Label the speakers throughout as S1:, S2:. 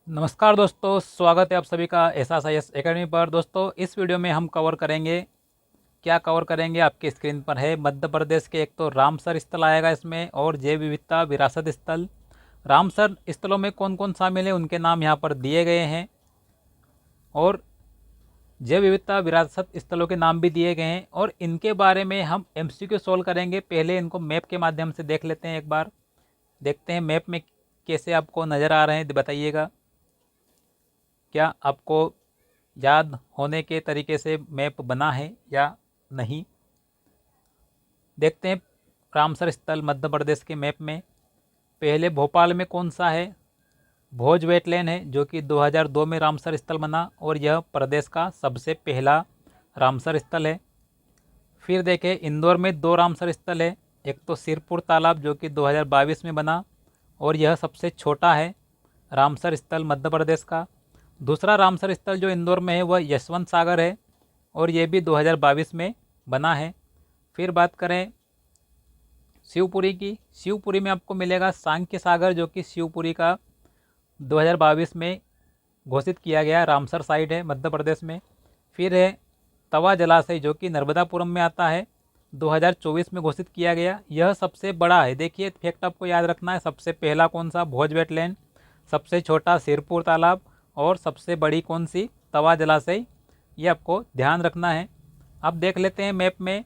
S1: नमस्कार दोस्तों, स्वागत है आप सभी का SSIS एकेडमी पर। दोस्तों, इस वीडियो में हम क्या कवर करेंगे आपकी स्क्रीन पर है मध्य प्रदेश के एक तो रामसर स्थल आएगा इसमें, और जैव विविधता विरासत स्थल। रामसर स्थलों में कौन कौन शामिल है उनके नाम यहाँ पर दिए गए हैं, और जैव विविधता विरासत स्थलों के नाम भी दिए गए हैं, और इनके बारे में हम MCQ सोल्व करेंगे। पहले इनको मैप के माध्यम से देख लेते हैं, एक बार देखते हैं मैप में कैसे आपको नज़र आ रहे हैं, बताइएगा क्या आपको याद होने के तरीके से मैप बना है या नहीं। देखते हैं रामसर स्थल मध्य प्रदेश के मैप में। पहले भोपाल में कौन सा है? भोज वेटलैंड है, जो कि 2002 में रामसर स्थल बना, और यह प्रदेश का सबसे पहला रामसर स्थल है। फिर देखें इंदौर में दो रामसर स्थल है, एक तो सिरपुर तालाब जो कि 2022 में बना, और यह सबसे छोटा है रामसर स्थल मध्य प्रदेश का। दूसरा रामसर स्थल जो इंदौर में है वह यशवंत सागर है, और यह भी 2022 में बना है। फिर बात करें शिवपुरी की, शिवपुरी में आपको मिलेगा सांख्य सागर, जो कि शिवपुरी का 2022 में घोषित किया गया रामसर साइट है मध्य प्रदेश में। फिर है तवा जलाशय, जो कि नर्मदापुरम में आता है, 2024 में घोषित किया गया। यह सबसे बड़ा है। देखिए फैक्ट आपको याद रखना है, सबसे पहला कौन सा? भोज वेटलैंड, सबसे छोटा सिरपुर तालाब, और सबसे बड़ी कौन सी? तवा जलाशय। ये आपको ध्यान रखना है। अब देख लेते हैं मैप में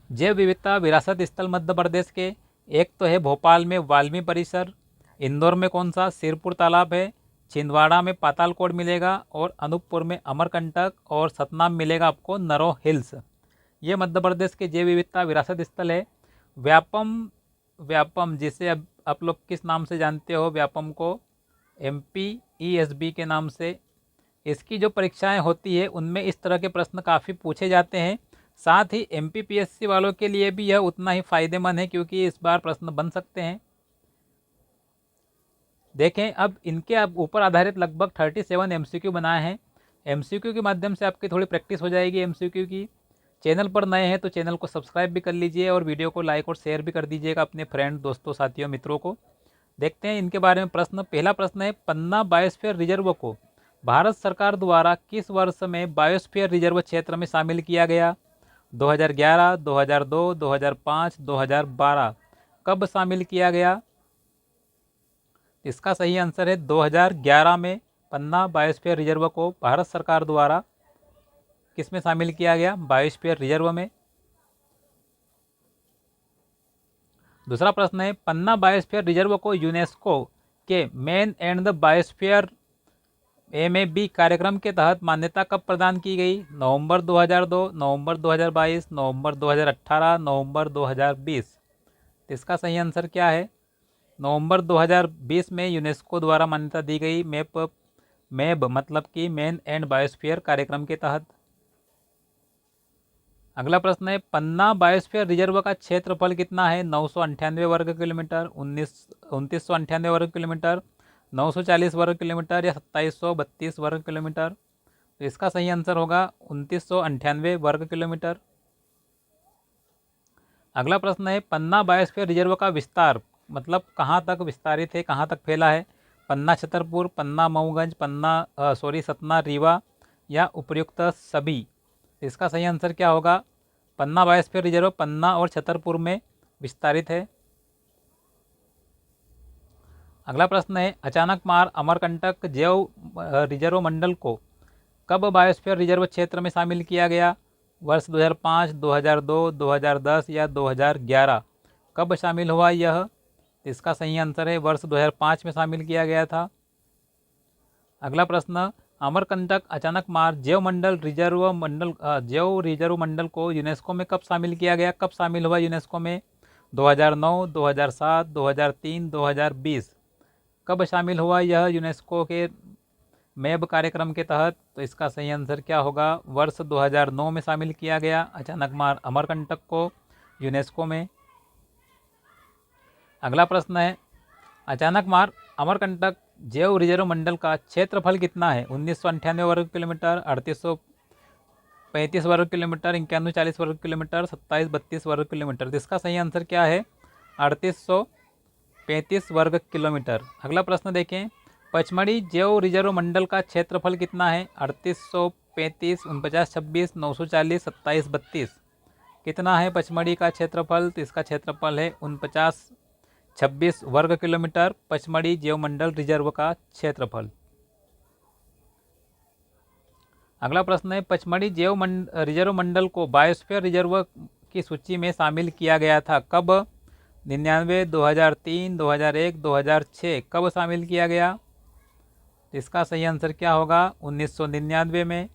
S1: जैव विविधता विरासत स्थल मध्य प्रदेश के। एक तो है भोपाल में वाल्मी परिसर, इंदौर में कौन सा? सिरपुर तालाब है, छिंदवाड़ा में पातालकोट मिलेगा, और अनूपपुर में अमरकंटक, और सतना में मिलेगा आपको नरो हिल्स। ये मध्य प्रदेश के जैव विविधता विरासत स्थल है। व्यापम, व्यापम जिसे अब आप लोग किस नाम से जानते हो? व्यापम को MPESB के नाम से इसकी जो परीक्षाएं होती है उनमें इस तरह के प्रश्न काफ़ी पूछे जाते हैं। साथ ही MPPSC वालों के लिए भी यह उतना ही फायदेमंद है, क्योंकि इस बार प्रश्न बन सकते हैं। देखें अब इनके अब ऊपर आधारित लगभग 37 MCQ बनाए हैं। MCQ के माध्यम से आपकी थोड़ी प्रैक्टिस हो जाएगी MCQ की। चैनल पर नए हैं तो चैनल को सब्सक्राइब भी कर लीजिए, और वीडियो को लाइक और शेयर भी कर दीजिएगा अपने फ्रेंड, दोस्तों, साथियों, मित्रों को। देखते हैं इनके बारे में प्रश्न। पहला प्रश्न है, पन्ना बायोस्फीयर रिजर्व को भारत सरकार द्वारा किस वर्ष में बायोस्फीयर रिजर्व क्षेत्र में शामिल किया गया? 2011, 2002, 2005, 2012। कब शामिल किया गया? इसका सही आंसर है 2011 में पन्ना बायोस्फीयर रिजर्व को भारत सरकार द्वारा किस में शामिल किया गया? बायोस्फीयर रिजर्व में। दूसरा प्रश्न है, पन्ना बायोस्फीयर रिजर्व को यूनेस्को के man and the biosphere MAB कार्यक्रम के तहत मान्यता कब प्रदान की गई? नवंबर 2002, नवंबर 2022, नवंबर 2018, नवंबर 2020। इसका सही आंसर क्या है? नवंबर 2020 में यूनेस्को द्वारा मान्यता दी गई मैब मतलब कि मैन एंड बायोस्फीयर कार्यक्रम के तहत। अगला प्रश्न है, पन्ना बायोस्फीयर रिजर्व का क्षेत्रफल कितना है? 998 वर्ग किलोमीटर, 2998 वर्ग किलोमीटर, 940 वर्ग किलोमीटर, या 2732 वर्ग किलोमीटर। तो इसका सही आंसर होगा 2998 वर्ग किलोमीटर। अगला प्रश्न है, पन्ना बायोस्फीयर रिजर्व का विस्तार मतलब कहाँ तक विस्तारित है, कहाँ तक फैला है? पन्ना छतरपुर, पन्ना मऊगंज, सतना रीवा, या उपर्युक्त सभी। इसका सही आंसर क्या होगा? पन्ना बायोस्फीयर रिजर्व पन्ना और छतरपुर में विस्तारित है। अगला प्रश्न है, अचानक मार अमरकंटक जैव रिजर्व मंडल को कब बायोस्फीयर रिजर्व क्षेत्र में शामिल किया गया? वर्ष 2005, 2002, 2010, या 2011। कब शामिल हुआ यह? इसका सही आंसर है वर्ष 2005 में शामिल किया गया था। अगला प्रश्न, अमरकंटक अचानक मार जैव रिजर्व मंडल को यूनेस्को में कब शामिल किया गया? कब शामिल हुआ यूनेस्को में? 2009, 2007, 2003, 2020। कब शामिल हुआ यह यूनेस्को के मैब कार्यक्रम के तहत? तो इसका सही आंसर क्या होगा? वर्ष 2009 में शामिल किया गया अचानक मार अमरकंटक को यूनेस्को में। अगला प्रश्न है, अचानक मार अमरकंटक जैव रिजर्व मंडल का क्षेत्रफल कितना है? 1998 वर्ग किलोमीटर, 3835 वर्ग किलोमीटर, 9140 वर्ग किलोमीटर, 2732 वर्ग किलोमीटर। तो इसका सही आंसर क्या है? 3835 वर्ग किलोमीटर। अगला प्रश्न देखें, पचमढ़ी जैव रिजर्व मंडल का क्षेत्रफल कितना है? 3835, 4926, 940, 2732। कितना है पचमढ़ी का क्षेत्रफल? तो इसका क्षेत्रफल है 4926 वर्ग किलोमीटर, पचमढ़ी जैव मंडल रिजर्व का क्षेत्रफल। अगला प्रश्न है, पचमढ़ी जैव रिजर्व मंडल को बायोस्फीयर रिजर्व की सूची में शामिल किया गया था कब? 99, 2003, 2001, 2006। कब शामिल किया गया? इसका सही आंसर क्या होगा? 1999 में।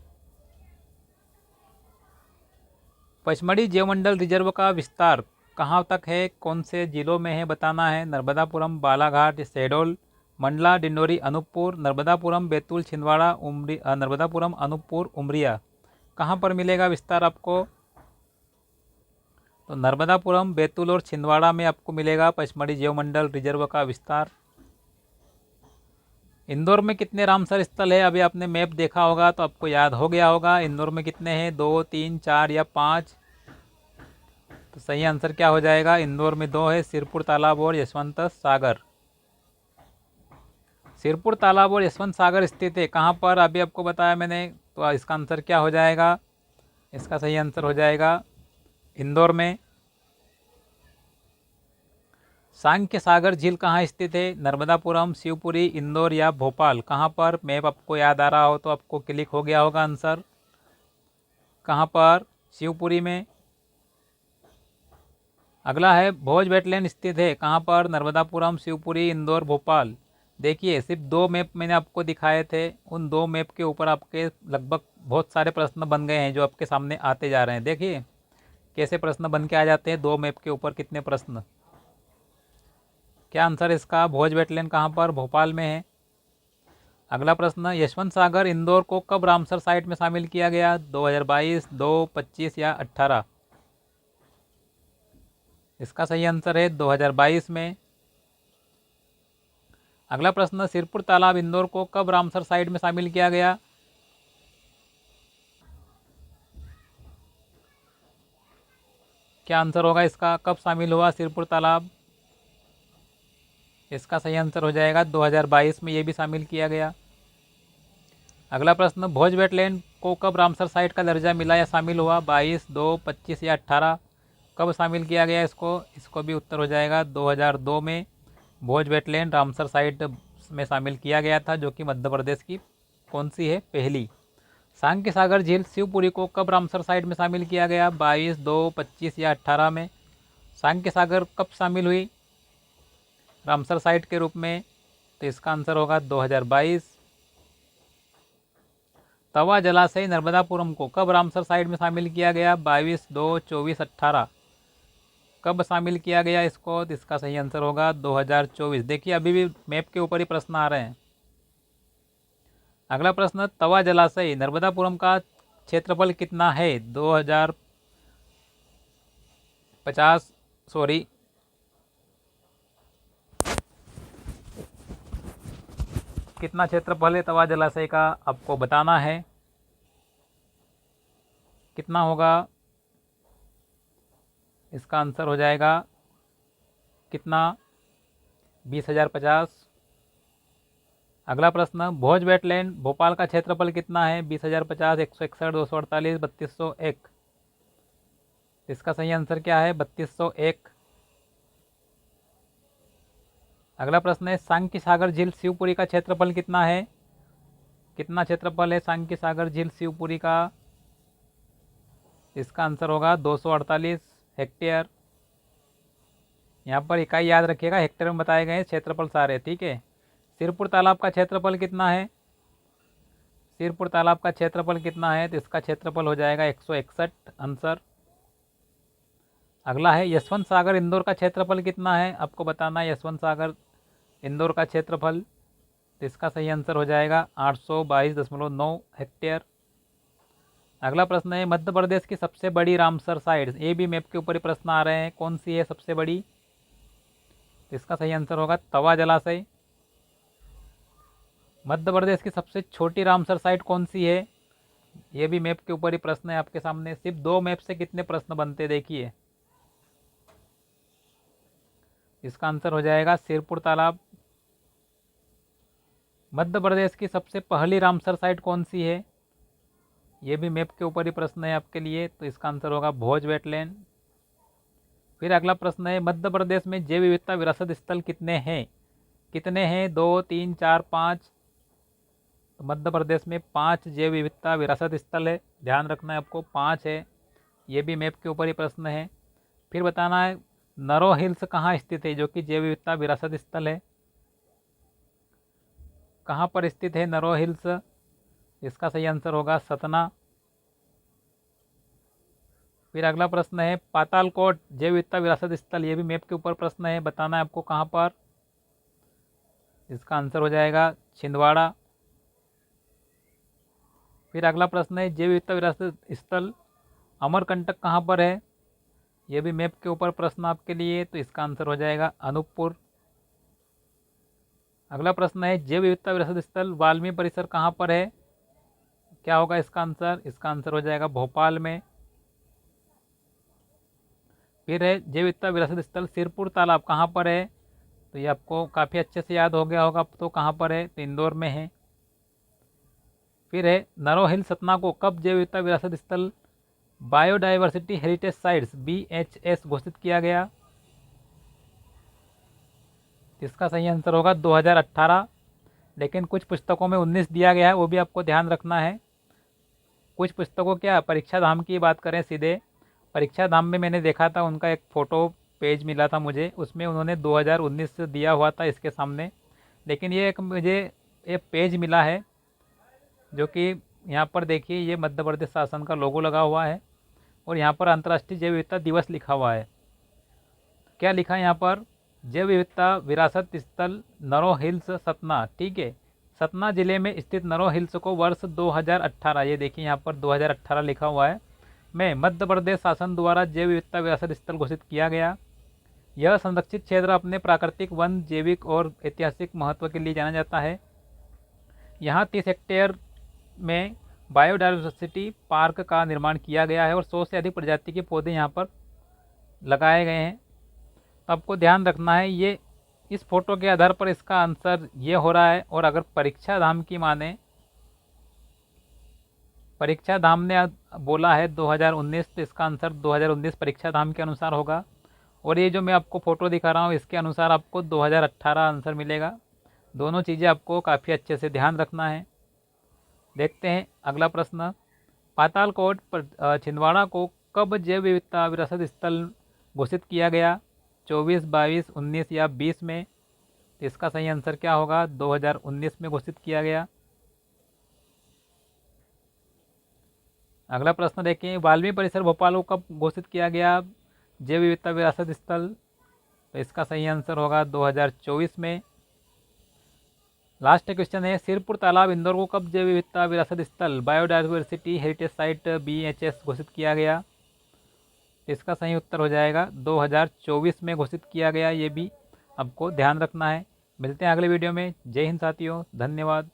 S1: पचमढ़ी जैवमंडल रिजर्व का विस्तार कहाँ तक है? कौन से जिलों में है बताना है। नर्मदापुरम, बालाघाट, शहडोल, मंडला, डिंडोरी, अनूपपुर, नर्मदापुरम, बैतूल, छिंदवाड़ा, नर्मदापुरम, अनूपपुर, उमरिया। कहाँ पर मिलेगा विस्तार आपको? तो नर्मदापुरम, बैतूल और छिंदवाड़ा में आपको मिलेगा पचमढ़ी जैवमंडल रिजर्व का विस्तार। इंदौर में कितने रामसर स्थल है? अभी आपने मैप देखा होगा तो आपको याद हो गया होगा। इंदौर में कितने हैं? 2, 3, 4 या 5? तो सही आंसर क्या हो जाएगा? इंदौर में 2 है, सिरपुर तालाब और यशवंत सागर। सिरपुर तालाब और यशवंत सागर स्थित है कहाँ पर? अभी आपको बताया मैंने। तो इसका आंसर क्या हो जाएगा? इसका सही आंसर हो जाएगा इंदौर में। सांख्य सागर झील कहाँ स्थित है? नर्मदापुरम, शिवपुरी, इंदौर या भोपाल? कहाँ पर? मैप आपको याद आ रहा हो तो आपको क्लिक हो गया होगा आंसर। कहाँ पर? शिवपुरी में। अगला है, भोज वेटलैंड स्थित है कहाँ पर? नर्मदापुरम, शिवपुरी, इंदौर, भोपाल। देखिए, सिर्फ 2 मैप मैंने आपको दिखाए थे। उन 2 मैप के ऊपर आपके लगभग बहुत सारे प्रश्न बन गए हैं जो आपके सामने आते जा रहे हैं। देखिए कैसे प्रश्न बन के आ जाते हैं 2 मैप के ऊपर, कितने प्रश्न। क्या आंसर इसका? भोज वेटलैंड कहाँ पर? भोपाल में है। अगला प्रश्न, यशवंत सागर इंदौर को कब रामसर साइट में शामिल किया गया? 2022, 2, 25 या 18? इसका सही आंसर है 2022 में। अगला प्रश्न, सिरपुर तालाब इंदौर को कब रामसर साइट में शामिल किया गया? क्या आंसर होगा इसका? कब शामिल हुआ सिरपुर तालाब? इसका सही आंसर हो जाएगा 2022 में, ये भी शामिल किया गया। अगला प्रश्न, भोज वेटलैंड को कब रामसर साइट का दर्जा मिला या शामिल हुआ? 22, 2, 25 या 18? कब शामिल किया गया इसको? इसको भी उत्तर हो जाएगा 2002 में। भोज वेटलैंड रामसर साइट में शामिल किया गया था, जो कि मध्य प्रदेश की कौन सी है? पहली। सांख्य सागर झील शिवपुरी को कब रामसर साइट में शामिल किया गया? 22, 2, 25 या 18 में? सांख्य सागर कब शामिल हुई रामसर साइट के रूप में? तो इसका आंसर होगा 2022। तवा जलाशय नर्मदापुरम को कब रामसर साइट में शामिल किया गया? 22, 2, 24, 18? कब शामिल किया गया इसको? तो इसका सही आंसर होगा 2024। देखिए, अभी भी मैप के ऊपर ही प्रश्न आ रहे हैं। अगला प्रश्न, तवा जलाशय नर्मदापुरम का क्षेत्रफल कितना है? 2050, सॉरी, कितना क्षेत्रफल है तवा जलाशय का आपको बताना है। कितना होगा? इसका आंसर हो जाएगा कितना? 20,050। अगला प्रश्न, भोज वेटलैंड भोपाल का क्षेत्रफल कितना है? 20,050, 161, 248, 3201? इसका सही आंसर क्या है? 3201। अगला प्रश्न है, सांख्य सागर झील शिवपुरी का क्षेत्रफल कितना है? कितना क्षेत्रफल है सांख्य सागर झील शिवपुरी का? इसका आंसर होगा 248 हेक्टेयर। यहाँ पर इकाई याद रखिएगा, हेक्टेयर में बताए गए क्षेत्रफल सारे, ठीक है। सिरपुर तालाब का क्षेत्रफल कितना है? सिरपुर तालाब का क्षेत्रफल कितना है? तो इसका क्षेत्रफल हो जाएगा 161 आंसर। अगला है, यशवंत सागर इंदौर का क्षेत्रफल कितना है? आपको बताना है यशवंत सागर इंदौर का क्षेत्रफल। तो इसका सही आंसर हो जाएगा 822.9 हेक्टेयर। अगला प्रश्न है, मध्य प्रदेश की सबसे बड़ी रामसर साइट, ये भी मैप के ऊपर ही प्रश्न आ रहे हैं, कौन सी है सबसे बड़ी? तो इसका सही आंसर होगा तवा जलाशय। मध्य प्रदेश की सबसे छोटी रामसर साइट कौन सी है? ये भी मैप के ऊपर ही प्रश्न है आपके सामने। सिर्फ 2 मैप से कितने प्रश्न बनते देखिए। इसका आंसर हो जाएगा सिरपुर तालाब। मध्य प्रदेश की सबसे पहली रामसर साइट कौन सी है? ये भी मैप के ऊपर ही प्रश्न है आपके लिए, तो इसका आंसर होगा भोज वेटलैंड। फिर अगला प्रश्न है, मध्य प्रदेश में जैव विविधता विरासत स्थल कितने हैं? कितने हैं? 2, 3, 4, 5। तो मध्य प्रदेश में 5 जैव विविधता विरासत स्थल है, ध्यान रखना है आपको, 5 है। ये भी मैप के ऊपर ही प्रश्न है। फिर बताना है नरो हिल्स कहाँ स्थित है, जो कि जैव विविधता विरासत स्थल है। कहाँ पर स्थित है नरो हिल्स? इसका सही आंसर होगा सतना। फिर अगला प्रश्न है पातालकोट जैव विविधता विरासत स्थल, ये भी मैप के ऊपर प्रश्न है, बताना है आपको कहाँ पर। इसका आंसर हो जाएगा छिंदवाड़ा। फिर अगला प्रश्न है जैव विविधता विरासत स्थल अमरकंटक कहाँ पर है? यह भी मैप के ऊपर प्रश्न आपके लिए, तो इसका आंसर हो जाएगा अनूपपुर। अगला प्रश्न है जैव विविधता विरासत स्थल वाल्मीकि परिसर कहाँ पर है? क्या होगा इसका आंसर? इसका आंसर हो जाएगा भोपाल में। फिर है जैव विविधता विरासत स्थल सिरपुर तालाब कहाँ पर है? तो ये आपको काफ़ी अच्छे से याद हो गया होगा, तो कहाँ पर है? तो इंदौर में है। फिर है नरो हिल सतना को कब जैव विविधता विरासत स्थल बायोडाइवर्सिटी हेरिटेज साइट्स BHS घोषित किया गया? इसका सही आंसर होगा 2018, लेकिन कुछ पुस्तकों में 19 दिया गया है, वो भी आपको ध्यान रखना है। कुछ पुस्तकों क्या परीक्षा धाम की बात करें सीधे, परीक्षा धाम में मैंने देखा था, उनका एक फ़ोटो पेज मिला था मुझे, उसमें उन्होंने 2019 दिया हुआ था इसके सामने। लेकिन ये एक मुझे एक पेज मिला है जो कि यहाँ पर देखिए, ये मध्य प्रदेश शासन का लोगो लगा हुआ है और यहाँ पर अंतर्राष्ट्रीय जैव विविधता दिवस लिखा हुआ है। क्या लिखा है यहाँ पर? जैव विविधता विरासत स्थल नरो हिल्स सतना, ठीक है। सतना जिले में स्थित नरो हिल्स को वर्ष 2018, ये देखिए यहाँ पर 2018 लिखा हुआ है, में मध्य प्रदेश शासन द्वारा जैव विविधता विरासत स्थल घोषित किया गया। यह संरक्षित क्षेत्र अपने प्राकृतिक वन, जैविक और ऐतिहासिक महत्व के लिए जाना जाता है। यहाँ 30 हेक्टेयर में बायोडाइवर्सिटी पार्क का निर्माण किया गया है और 100 से अधिक प्रजाति के पौधे यहाँ पर लगाए गए हैं। तो आपको ध्यान रखना है, ये इस फोटो के आधार पर इसका आंसर ये हो रहा है। और अगर परीक्षा धाम की माने, परीक्षा धाम ने बोला है 2019, तो इसका आंसर 2019 परीक्षा धाम के अनुसार होगा। और ये जो मैं आपको फ़ोटो दिखा रहा हूँ, इसके अनुसार आपको 2018 आंसर मिलेगा। दोनों चीज़ें आपको काफ़ी अच्छे से ध्यान रखना है। देखते हैं अगला प्रश्न, पातालकोट पर छिंदवाड़ा को कब जैव विविधता विरासत स्थल घोषित किया गया? 24, 22, 19 या 20 में? तो इसका सही आंसर क्या होगा? 2019 में घोषित किया गया। अगला प्रश्न देखें, वाल्मीकि परिसर भोपाल को कब घोषित किया गया जैव विविधता विरासत स्थल? तो इसका सही आंसर होगा 2024 में। लास्ट क्वेश्चन है, सिरपुर तालाब इंदौर को कब जैव विविधता विरासत स्थल बायोडाइवर्सिटी हेरिटेज साइट BHS घोषित किया गया? इसका सही उत्तर हो जाएगा 2024 में घोषित किया गया, ये भी आपको ध्यान रखना है। मिलते हैं अगले वीडियो में। जय हिंद साथियों, धन्यवाद।